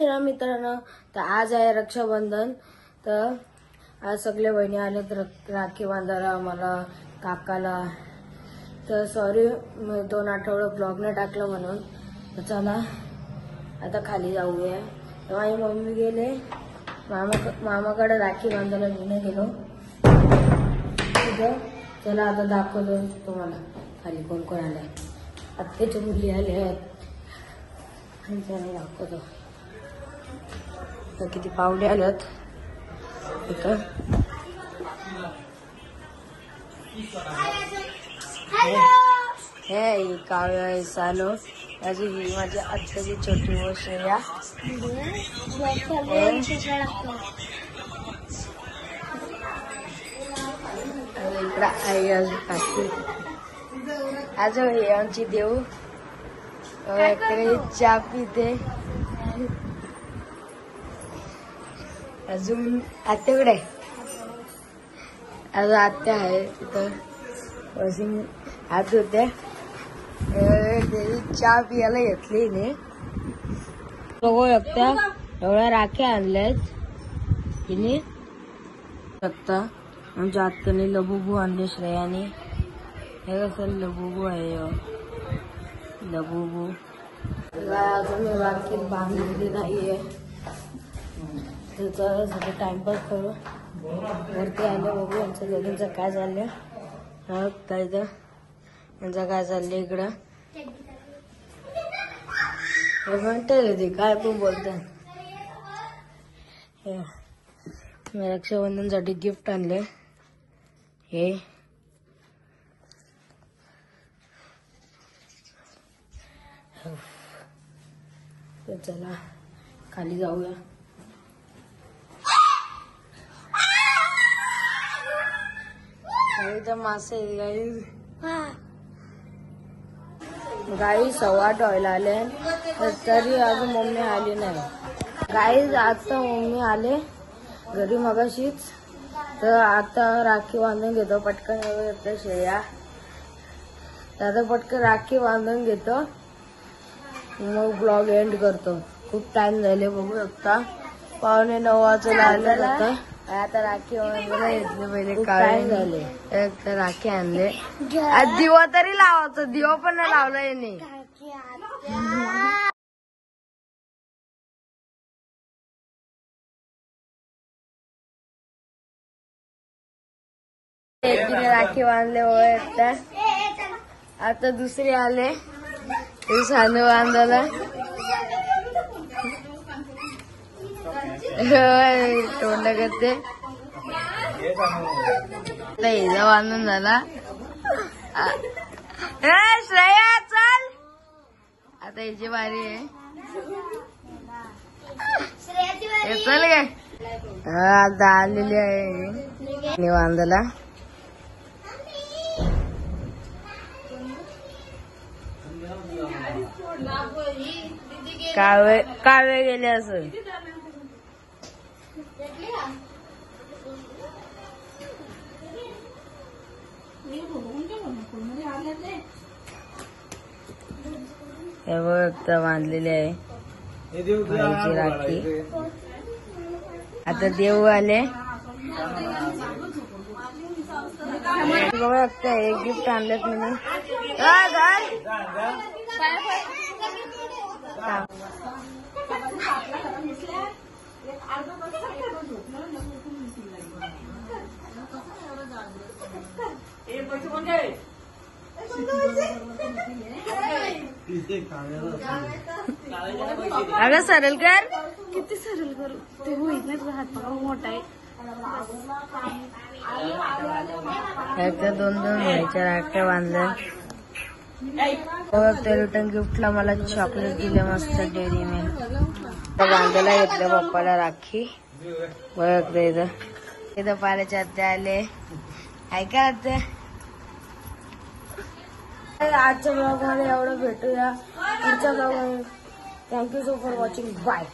मित्रांनो, तर आज आहे रक्षाबंधन. तर आज सगळे बहिणी आलेत राखी बांधायला आम्हाला, काकाला. तर सॉरी 2 आठवडे ब्लॉग नाही टाकलं म्हणून. तर चला आता खाली जाऊया. तर माझी मम्मी गेले मामाकडे राखी बांधायला घेऊन गेलो तिथं. चला आता दाखवतो तुम्हाला खाली कोण कोण आले. आत्याच्या मुली आल्या आहेत. चला दाखवतो तर किती पाहुणे आल्यात इथं. हे काव्य सालो अजून ही माझी आत्याची छोटी वो श्रेया. इकडं आई अजून काकी. अजून हे आमची देऊ चहा पिते. अजून आत्याकडे अजून आत्या आहे तिथं. वॉशिंग हात होते. चहा पियाला घेतली ने. बघू शकता एवढ्या राख्या आणल्यात तिने. शकता आमच्या आत्याने लबुबू आणले श्रेयाने. हे कसं लबुबू आहे लबुबू. अजून राखी बांधलेली नाहीये. सगळं टाइमपास करू. वरती आलं बघू यांचं दोघींचं काय चाललंय. हा काय तर यांचं काय चाललंय इकडं. म्हणते ते काय पण बोलतात. मी रक्षाबंधनसाठी गिफ्ट आणले. हे तर चला खाली जाऊया. तर मासे गाई 8:15 व्हायला आले तरी अजून मम्मी आली नाही. गाई आता मम्मी आले घरी मगाशीच. तर आता राखी बांधून घेतो पटकन. येतं श्रेया. आता पटकन राखी बांधून घेतो मग ब्लॉग एंड करतो. खूप टाइम झाले बघू शकता. 8:45 वाजता आले. आता राखी बांधायला घेतले. पहिले काय झाले तर राखी आणले. दिवा तरी लावायचं. दिवा पण नाही लावला याने. एकीने राखी बांधले वगैरे. आता दुसरी आले सानू बांधायला. तोंड करते. हिजा बांधून झाला. श्रेया चल आता हिची बारी आहे. चल गे. आता आलेली आहे बांधायला. कावे गेले असं. हे बघ बांधलेली आहे आईची राखी. आता देव आले. बघू शकता एक गिफ्ट आणलेत मी. अगं सरळ कर. किती सरळ करू ते होईत नाही. हात पकडा मोठा आहे. 2 व्हायच्या राख्या बांधल्या. रिटर्न गिफ्टला मला चॉकलेट दिले मस्त डेअरी मिल्क. बांधायला घेतलं पप्पाला राखी. बघ इथं पाल्याच्या आत्या आले. ऐका आत्या. आजच्या ब्लॉग मध्ये एवढं भेटूया पुढच्या ब्लॉग मध्ये. Thank you so for watching. Bye.